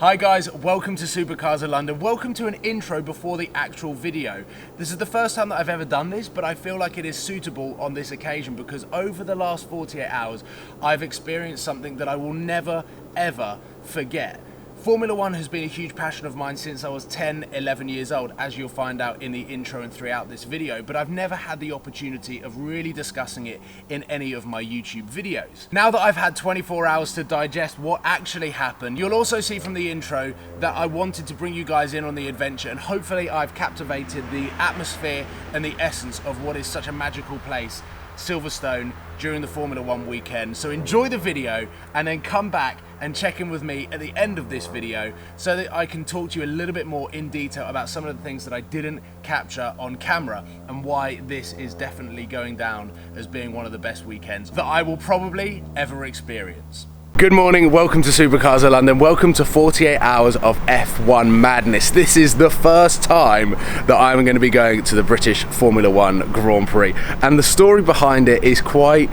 Hi guys, welcome to Supercars of London. Welcome to an intro before the actual video. This is the first time that I've ever done this, but I feel like it is suitable on this occasion because over the last 48 hours, I've experienced something that I will never, ever forget. Formula One has been a huge passion of mine since I was 10, 11 years old, as you'll find out in the intro and throughout this video, but I've never had the opportunity of really discussing it in any of my YouTube videos. Now that I've had 24 hours to digest what actually happened, you'll also see from the intro that I wanted to bring you guys in on the adventure, and hopefully I've captivated the atmosphere and the essence of what is such a magical place, Silverstone, during the Formula One weekend. So enjoy the video and then come back and check in with me at the end of this video so that I can talk to you a little bit more in detail about some of the things that I didn't capture on camera and why this is definitely going down as being one of the best weekends that I will probably ever experience. Good morning, welcome to Supercars of London. Welcome to 48 hours of F1 madness. This is the first time that I'm going to be going to the British Formula One Grand Prix, and the story behind it is quite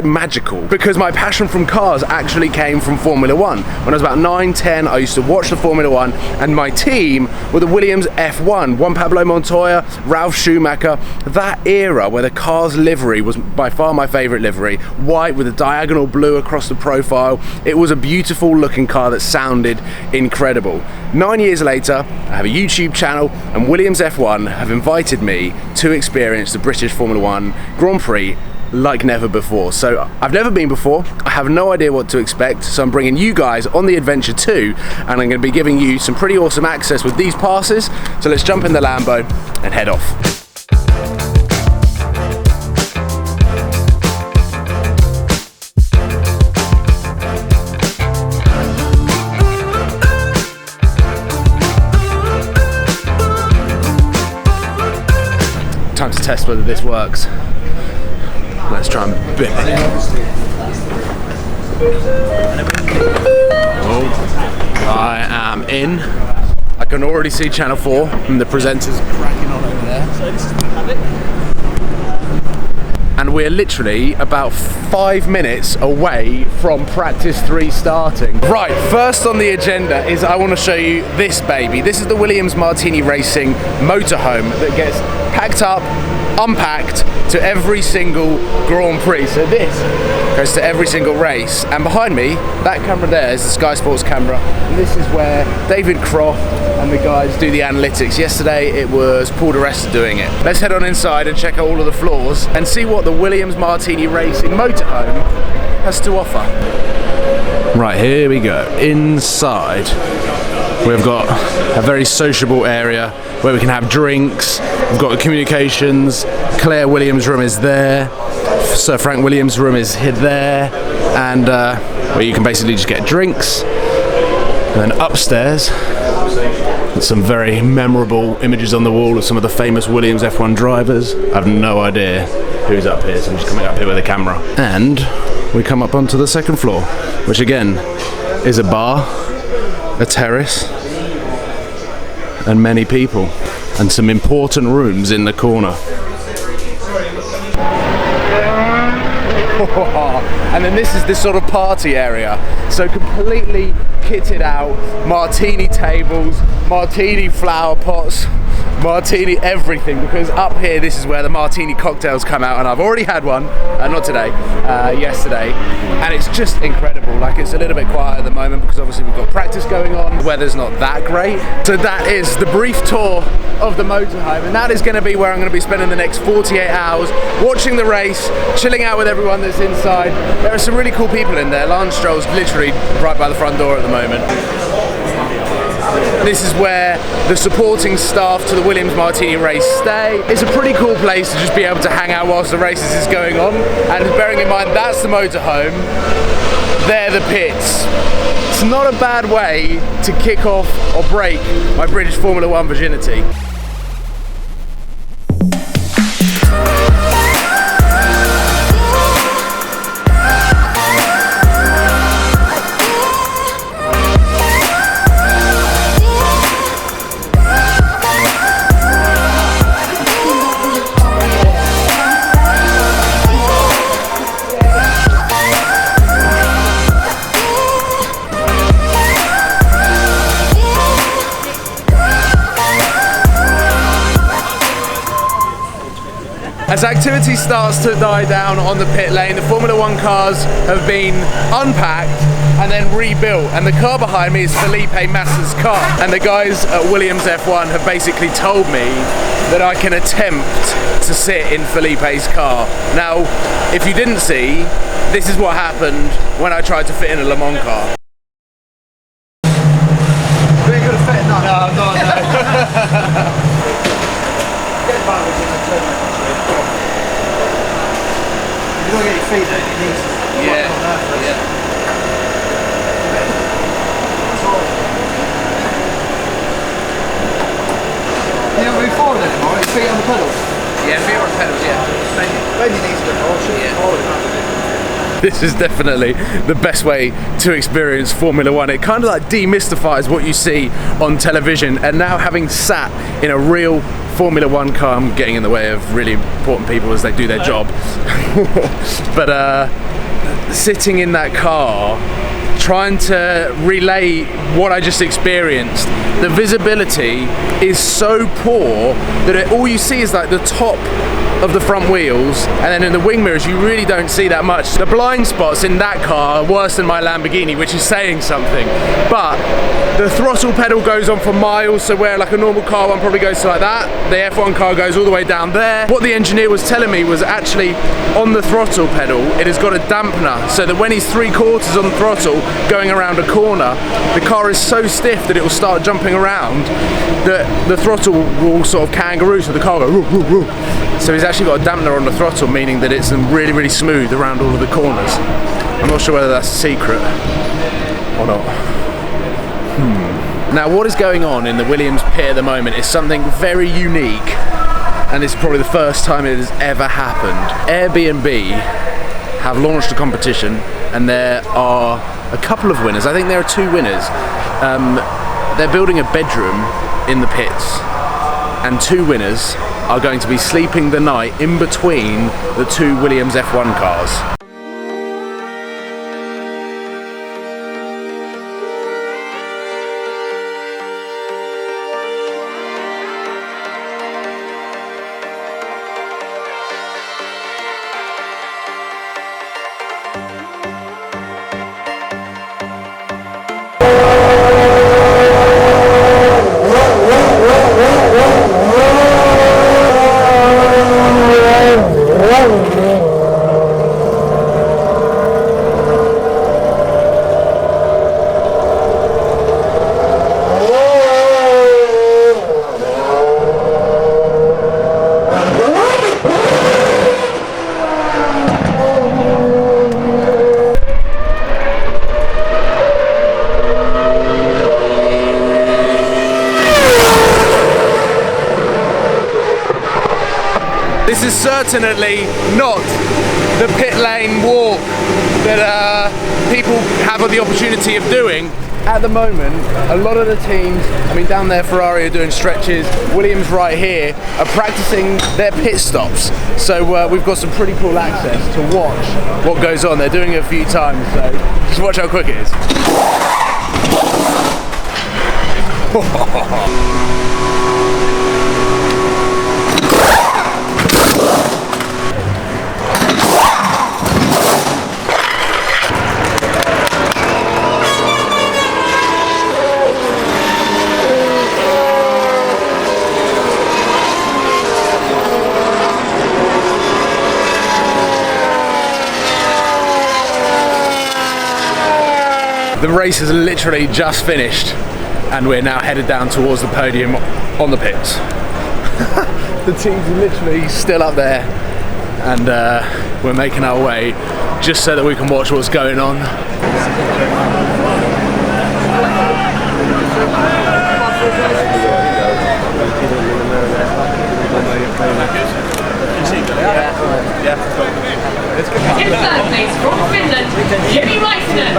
magical because my passion from cars actually came from Formula One. When I was about 9, 10, I used to watch the Formula One, and my team were the Williams F1, Juan Pablo Montoya, Ralf Schumacher. That era where the car's livery was by far my favourite livery, white with a diagonal blue across the profile. It was a beautiful looking car that sounded incredible. 9 years later, I have a YouTube channel, and Williams F1 have invited me to experience the British Formula One Grand Prix like never before. So I've never been before, I have no idea what to expect, so I'm bringing you guys on the adventure too, and I'm going to be giving you some pretty awesome access with these passes. So let's jump in the Lambo and head off. Time to test whether this works. Let's try and bip it. Oh, I am in. I can already see Channel 4 and the presenters cracking on over there. So this is the Paddock. And we're literally about 5 minutes away from practice 3 starting. Right, first on the agenda is I want to show you this baby. This is the Williams Martini Racing motorhome that gets packed up, unpacked to every single Grand Prix. So this goes to every single race. And behind me, that camera there is the Sky Sports camera. And this is where David Croft and the guys do the analytics. Yesterday it was Paul di Resta doing it. Let's head on inside and check out all of the floors and see what the Williams Martini Racing motorhome has to offer. Right, here we go. Inside, we've got a very sociable area where we can have drinks. We've got the communications. Claire Williams' room is there. Sir Frank Williams' room is here there, and where you can basically just get drinks. And then upstairs, some very memorable images on the wall of some of the famous Williams F1 drivers. I have no idea who's up here, so I'm just coming up here with a camera. And we come up onto the second floor, which again is a bar, a terrace, and many people, and some important rooms in the corner. And then this is this sort of party area, so completely kitted out, martini tables, martini flower pots, martini everything, because up here this is where the martini cocktails come out, and I've already had one, not today, yesterday, and it's just incredible. Like, it's a little bit quiet at the moment because obviously we've got practice going on, the weather's not that great. So that is the brief tour of the motorhome, and that is going to be where I'm going to be spending the next 48 hours, watching the race, chilling out with everyone that's inside. There are some really cool people in there. Lance Stroll's literally right by the front door at the moment. This is where the supporting staff to the Williams Martini race stay. It's a pretty cool place to just be able to hang out whilst the races is going on. And bearing in mind that's the motorhome, they're the pits. It's not a bad way to kick off or break my British Formula One virginity. As activity starts to die down on the pit lane, the Formula One cars have been unpacked and then rebuilt, and the car behind me is Felipe Massa's car, and the guys at Williams F1 have basically told me that I can attempt to sit in Felipe's car. Now, if you didn't see, this is what happened when I tried to fit in a Le Mans car. You ain't gonna fit in that? No, I'm not, no. Get balance in the turn. You don't get your feet there, your knees. Yeah. You don't move forward anymore, your feet on the pedals? Yeah, feet on the pedals, yeah. Bend your knees a bit more, shoot forward. This is definitely the best way to experience Formula One. It kind of like demystifies what you see on television, and now having sat in a real Formula One car, I'm getting in the way of really important people as they do their job. But sitting in that car, trying to relay what I just experienced, the visibility is so poor that all you see is like the top of the front wheels, and then in the wing mirrors you really don't see that much. The blind spots in that car are worse than my Lamborghini, which is saying something. But the throttle pedal goes on for miles, so where like a normal car one probably goes to like that, the F1 car goes all the way down there. What the engineer was telling me was actually on the throttle pedal it has got a dampener, so that when he's 3/4 on the throttle going around a corner, the car is so stiff that it will start jumping around that the throttle will sort of kangaroo, so the car will go woo, woo, woo. So he's actually got a dampener on the throttle, meaning that it's really, really smooth around all of the corners. I'm not sure whether that's a secret or not. Now, what is going on in the Williams pit at the moment is something very unique, and it's probably the first time it has ever happened. Airbnb have launched a competition, and there are a couple of winners. I think there are 2 winners. They're building a bedroom in the pits, and 2 winners are going to be sleeping the night in between the 2 Williams F1 cars. This is certainly not the pit lane walk that people have the opportunity of doing. At the moment, a lot of the teams, I mean down there Ferrari are doing stretches, Williams right here are practicing their pit stops. So we've got some pretty cool access to watch what goes on. They're doing it a few times, so just watch how quick it is. The race has literally just finished, and we're now headed down towards the podium on the pits. The team's literally still up there, and we're making our way just so that we can watch what's going on. In third place from Finland, Jimmy Reisner.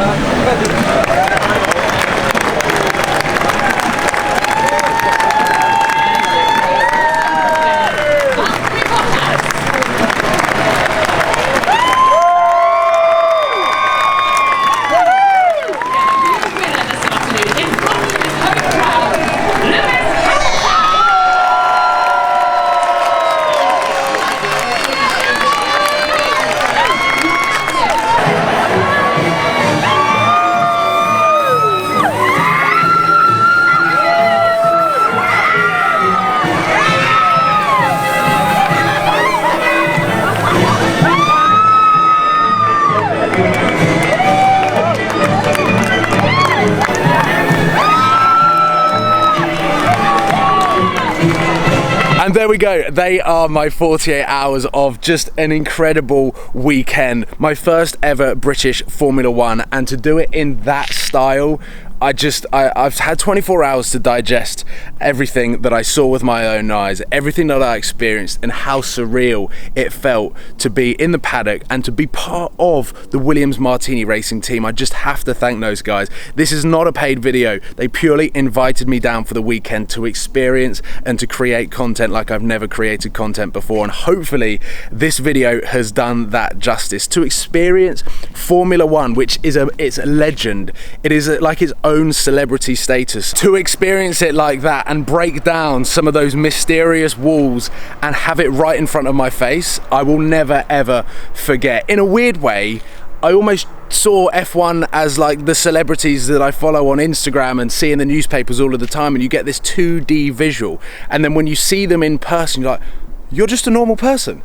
we go. They are my 48 hours of just an incredible weekend. My first ever British Formula One, and to do it in that style, I've had 24 hours to digest everything that I saw with my own eyes, everything that I experienced, and how surreal it felt to be in the paddock and to be part of the Williams Martini racing team. I just have to thank those guys. This is not a paid video. They purely invited me down for the weekend to experience and to create content like I've never created content before, and hopefully this video has done that justice. To experience Formula One, which is it's a legend. It is like its own celebrity status. To experience it like that and break down some of those mysterious walls and have it right in front of my face, I will never ever forget. In a weird way, I almost saw F1 as like the celebrities that I follow on Instagram and see in the newspapers all of the time, and you get this 2D visual, and then when you see them in person, you're like, you're just a normal person.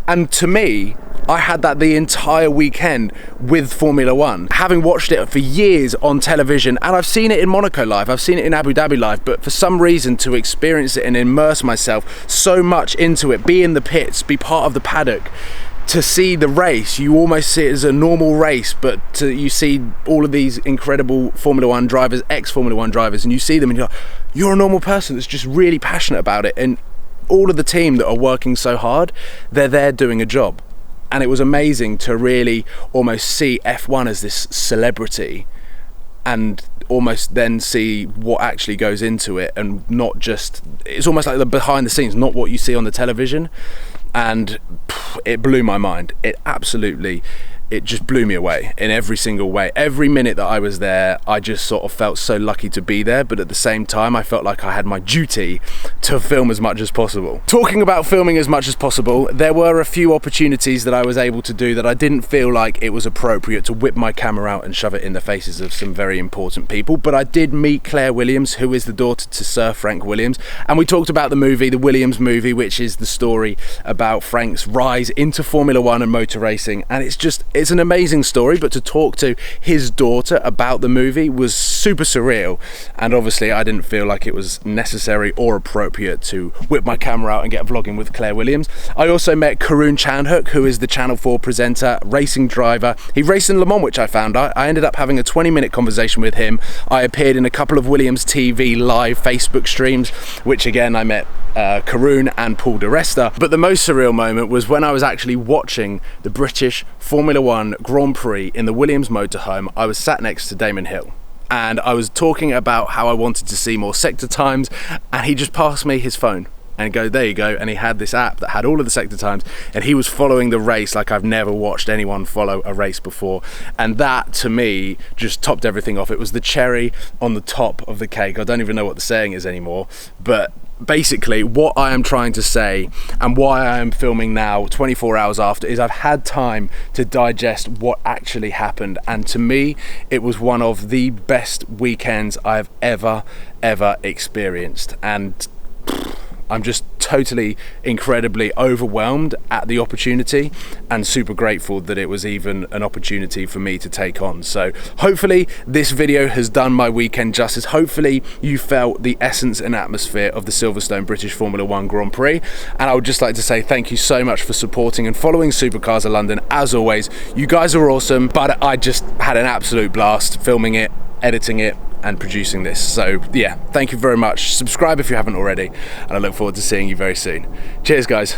And to me, I had that the entire weekend with Formula One. Having watched it for years on television, and I've seen it in Monaco live, I've seen it in Abu Dhabi live, but for some reason to experience it and immerse myself so much into it, be in the pits, be part of the paddock, to see the race, you almost see it as a normal race, but you see all of these incredible Formula One drivers, ex-Formula One drivers, and you see them and you're like, you're a normal person that's just really passionate about it. And all of the team that are working so hard, they're there doing a job. And it was amazing to really almost see F1 as this celebrity and almost then see what actually goes into it, and not just, it's almost like the behind the scenes, not what you see on the television. And it blew my mind. It just blew me away in every single way. Every minute that I was there, I just sort of felt so lucky to be there, but at the same time, I felt like I had my duty to film as much as possible. Talking about filming as much as possible, there were a few opportunities that I was able to do that I didn't feel like it was appropriate to whip my camera out and shove it in the faces of some very important people, but I did meet Claire Williams, who is the daughter to Sir Frank Williams, and we talked about the movie, the Williams movie, which is the story about Frank's rise into Formula One and motor racing, and it's an amazing story, but to talk to his daughter about the movie was super surreal, and obviously I didn't feel like it was necessary or appropriate to whip my camera out and get vlogging with Claire Williams. I also met Karun Chandhook, who is the Channel 4 presenter, racing driver. He raced in Le Mans, which I found out. I ended up having a 20-minute conversation with him. I appeared in a couple of Williams TV live Facebook streams, which again I met Karun and Paul di Resta. But the most surreal moment was when I was actually watching the British Formula One Grand Prix in the Williams Motorhome. I was sat next to Damon Hill, and I was talking about how I wanted to see more sector times, and he just passed me his phone and go, there you go, and he had this app that had all of the sector times, and he was following the race like I've never watched anyone follow a race before, and that to me just topped everything off. It was the cherry on the top of the cake. I don't even know what the saying is anymore, but basically what I am trying to say and why I am filming now 24 hours after is I've had time to digest what actually happened, and to me it was one of the best weekends I've ever experienced, and I'm just totally incredibly overwhelmed at the opportunity and super grateful that it was even an opportunity for me to take on. So hopefully this video has done my weekend justice. Hopefully you felt the essence and atmosphere of the Silverstone British Formula One Grand Prix, and I would just like to say thank you so much for supporting and following Supercars of London. As always, you guys are awesome, but I just had an absolute blast filming it, editing it, and producing this. So yeah, thank you very much. Subscribe if you haven't already, and I look forward to seeing you very soon. Cheers guys.